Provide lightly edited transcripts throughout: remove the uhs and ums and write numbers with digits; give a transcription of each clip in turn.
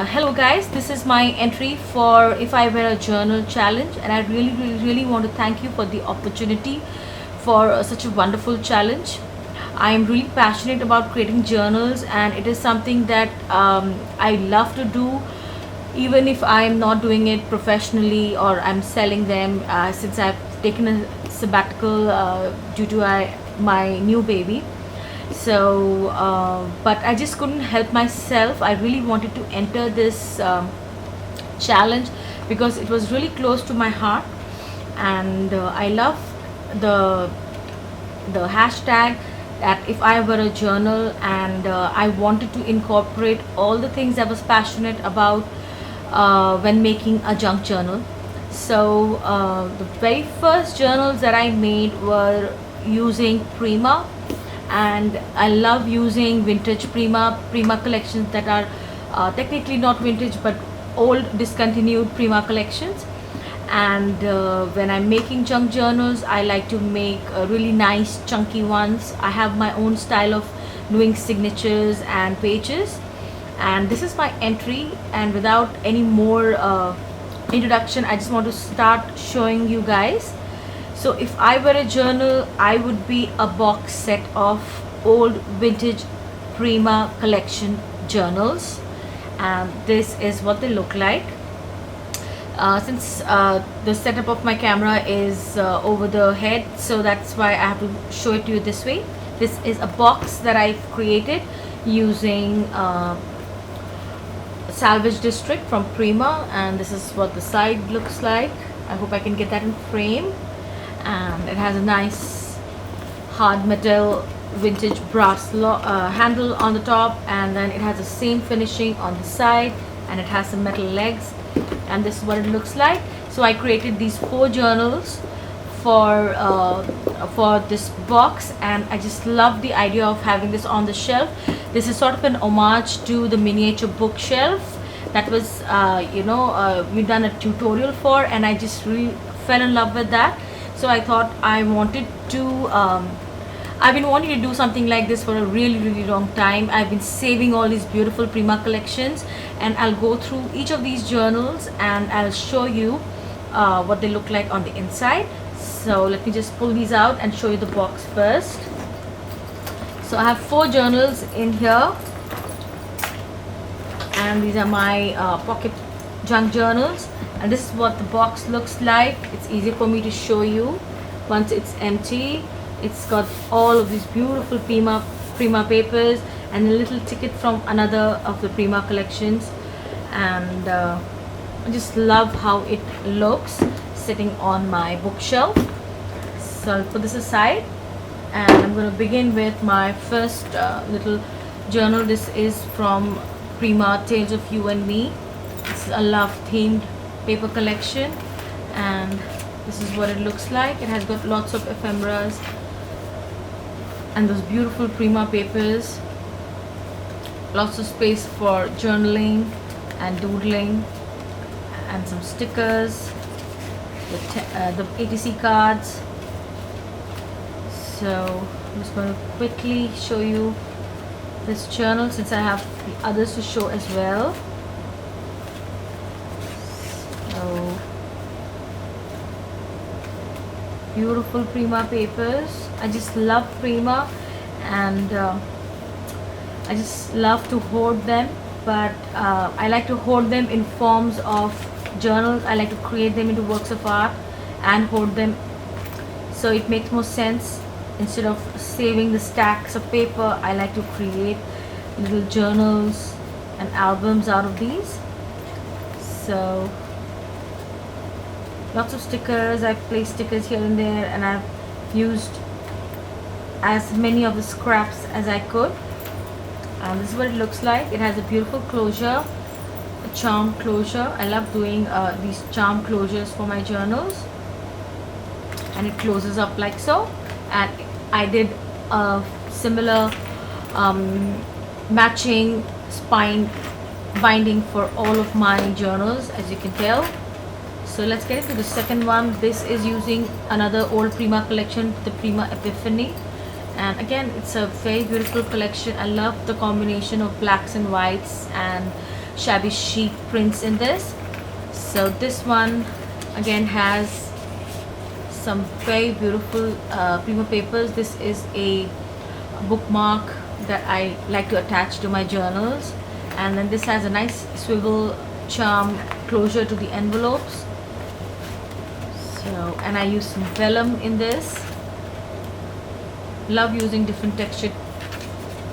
Hello guys, this is my entry for If I Were a Journal challenge, and I really want to thank you for the opportunity for such a wonderful challenge. I am really passionate about creating journals, and it is something that I love to do, even if I am not doing it professionally or I'm selling them, since I've taken a sabbatical due to my new baby. So but I just couldn't help myself. I really wanted to enter this challenge because it was really close to my heart, and I love the hashtag that if I were a journal, and I wanted to incorporate all the things I was passionate about when making a junk journal. So the very first journals that I made were using Prima, and I love using vintage Prima collections that are technically not vintage but old discontinued Prima collections. And when I'm making junk journals, I like to make really nice chunky ones. I have my own style of doing signatures and pages, and this is my entry. And without any more introduction, I just want to start showing you guys. So if I were a journal, I would be a box set of old vintage Prima collection journals, and this is what they look like. Since the setup of my camera is over the head, so that's why I have to show it to you this way. This is a box that I've created using Salvage District from Prima, and this is what the side looks like. I hope I can get that in frame. And it has a nice hard metal vintage brass handle on the top, and then it has the same finishing on the side, and it has some metal legs, and this is what it looks like. So I created these 4 journals for this box, and I just love the idea of having this on the shelf. This is sort of an homage to the miniature bookshelf that was we've done a tutorial for, and I just really fell in love with that. So I thought I wanted to I've been wanting to do something like this for a really long time. I've been saving all these beautiful Prima collections, and I'll go through each of these journals and I'll show you what they look like on the inside. So let me just pull these out and show you the box first. So I have 4 journals in here, and these are my pocket junk journals, and this is what the box looks like. It's easy for me to show you once it's empty. It's got all of these beautiful Prima papers and a little ticket from another of the Prima collections, and I just love how it looks sitting on my bookshelf. So I'll put this aside, and I'm going to begin with my first little journal. This is from Prima Tales of You and Me. This is a love themed paper collection, and this is what it looks like. It has got lots of ephemeras and those beautiful Prima papers, lots of space for journaling and doodling, and some stickers, the ATC cards. So I'm just going to quickly show you this journal since I have the others to show as well. So beautiful Prima papers. I just love Prima, and I just love to hoard them, but I like to hoard them in forms of journals. I like to create them into works of art and hoard them, so it makes more sense. Instead of saving the stacks of paper, I like to create little journals and albums out of these. So lots of stickers. I've placed stickers here and there, and I've used as many of the scraps as I could. And this is what it looks like. It has a beautiful closure, a charm closure. I love doing these charm closures for my journals, and it closes up like so. And I did a similar matching spine binding for all of my journals, as you can tell. So let's get into the second one. This is using another old Prima collection, the Prima Epiphany, and again it's a very beautiful collection. I love the combination of blacks and whites and shabby chic prints in this. So this one again has some very beautiful Prima papers. This is a bookmark that I like to attach to my journals, and then this has a nice swivel charm closure to the envelopes. So, and I use some vellum in this. Love using different textured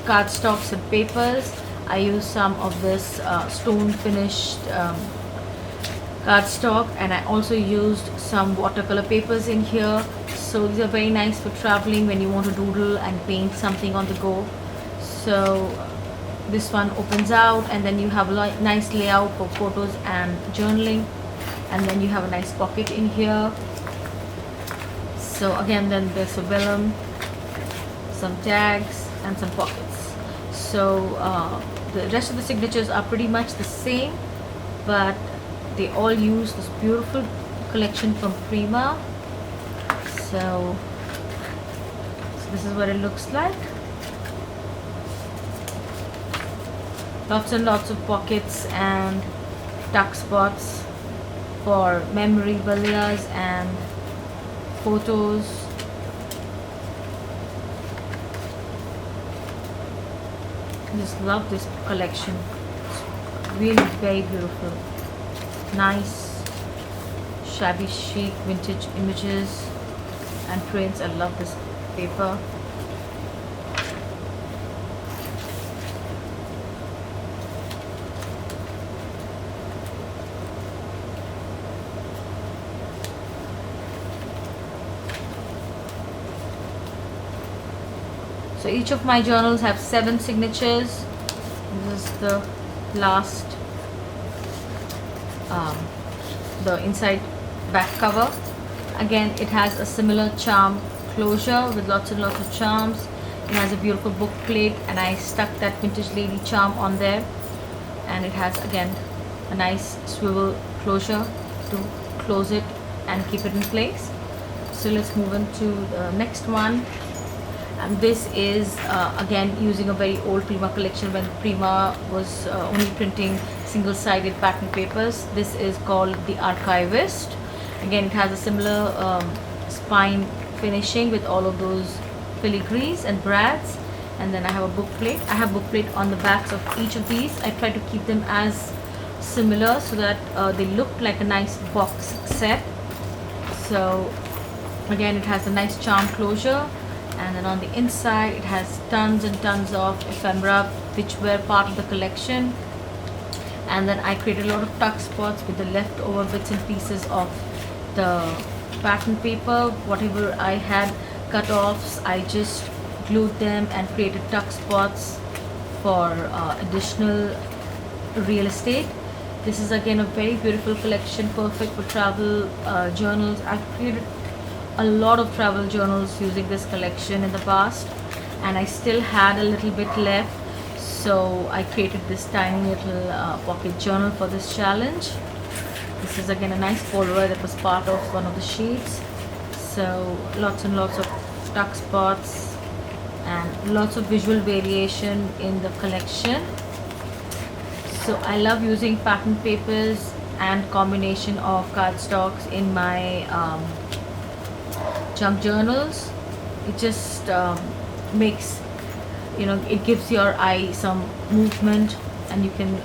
cardstocks and papers. I use some of this stone finished cardstock, and I also used some watercolor papers in here. So these are very nice for traveling when you want to doodle and paint something on the go. So this one opens out, and then you have a nice layout for photos and journaling, and then you have a nice pocket in here. So again, then there's a vellum, some tags, and some pockets. So the rest of the signatures are pretty much the same, but they all use this beautiful collection from Prima. So this is what it looks like. Lots and lots of pockets and tuck spots for memorabilia and photos. I just love this collection. It's really very beautiful. Nice, shabby chic vintage images and prints. I love this paper. So each of my journals have 7 signatures. This is the last, the inside back cover. Again, it has a similar charm closure with lots and lots of charms. It has a beautiful book plate, and I stuck that vintage lady charm on there, and it has again a nice swivel closure to close it and keep it in place. So let's move into the next one. And this is again using a very old Prima collection when Prima was only printing single-sided pattern papers. This is called the Archivist. Again, it has a similar spine finishing with all of those filigrees and brads, and then I have a book plate. I have book plate on the backs of each of these. I try to keep them as similar so that they look like a nice box set. So again, it has a nice charm closure, and then on the inside it has tons and tons of ephemera which were part of the collection. And then I created a lot of tuck spots with the leftover bits and pieces of the pattern paper. Whatever I had cut offs, I just glued them and created tuck spots for additional real estate. This is again a very beautiful collection, perfect for travel journals. I've created a lot of travel journals using this collection in the past, and I still had a little bit left, so I created this tiny little pocket journal for this challenge. This is again a nice folder that was part of one of the sheets. So lots and lots of tuck spots and lots of visual variation in the collection. So I love using pattern papers and combination of cardstocks in my junk journals. It just makes, it gives your eye some movement, and you can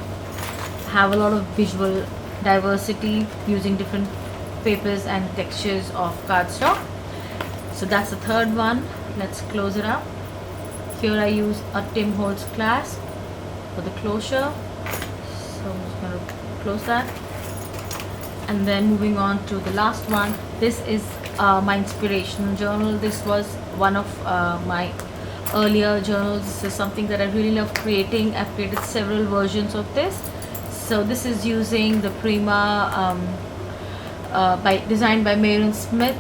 have a lot of visual diversity using different papers and textures of cardstock. So that's the third one. Let's close it up. Here I use a Tim Holtz clasp for the closure, so I'm just going to close that. And then moving on to the last one. This is my inspirational journal. This was one of my earlier journals. This is something that I really love creating. I've created several versions of this. So this is using the Prima designed by Marion Smith,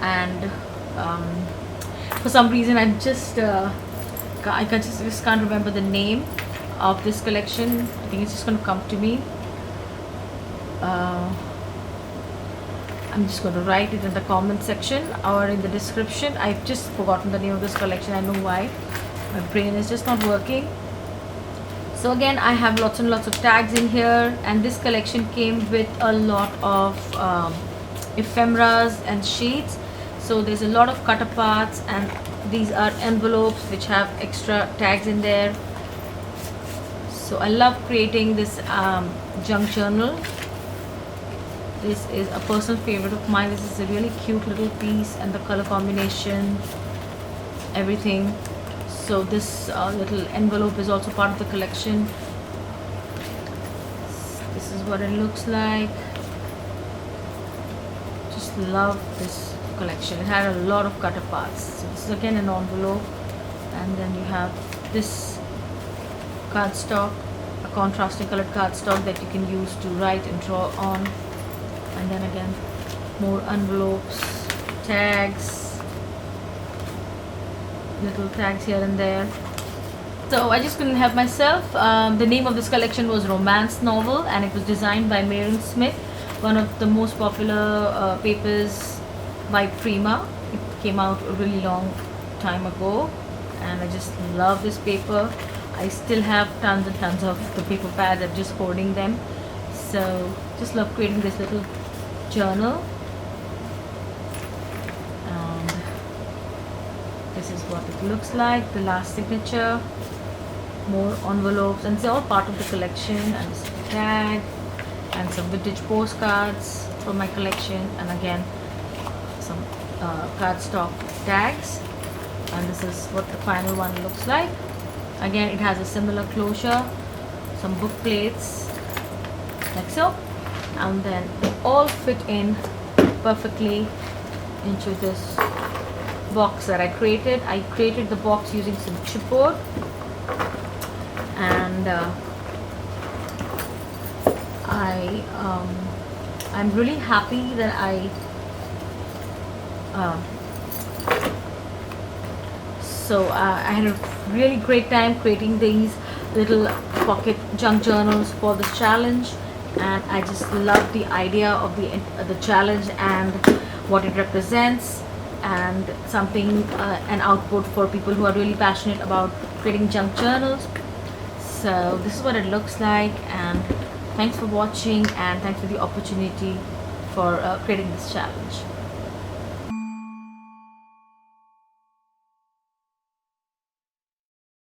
and for some reason I just can't remember the name of this collection. I think it's just going to come to me. I'm just going to write it in the comment section or in the description. I've just forgotten the name of this collection. I know why. My brain is just not working. So again, I have lots and lots of tags in here, and this collection came with a lot of ephemeras and sheets. So there's a lot of cut aparts, and these are envelopes which have extra tags in there. So I love creating this junk journal. This is a personal favorite of mine. This is a really cute little piece, and the color combination, everything. So this little envelope is also part of the collection. This is what it looks like. Just love this collection. It had a lot of cut aparts. So this is again an envelope, and then you have this cardstock, a contrasting colored cardstock that you can use to write and draw on. And then again, more envelopes, tags, little tags here and there. So I just couldn't help myself. The name of this collection was Romance Novel, and it was designed by Maren Smith, one of the most popular papers by Prima. It came out a really long time ago, and I just love this paper. I still have tons and tons of the paper pads. I'm just hoarding them. So just love creating this little journal. And this is what it looks like. The last signature, more envelopes, and it's all part of the collection. And this is the tag, and some vintage postcards from my collection, and again some cardstock tags. And this is what the final one looks like. Again, it has a similar closure, some book plates like so, and then they all fit in perfectly into this box that I created. I created the box using some chipboard, and I'm really happy that I had a really great time creating these little pocket junk journals for this challenge, and I just love the idea of the challenge and what it represents, and something an output for people who are really passionate about creating junk journals. So this is what it looks like, and thanks for watching, and thanks for the opportunity for creating this challenge.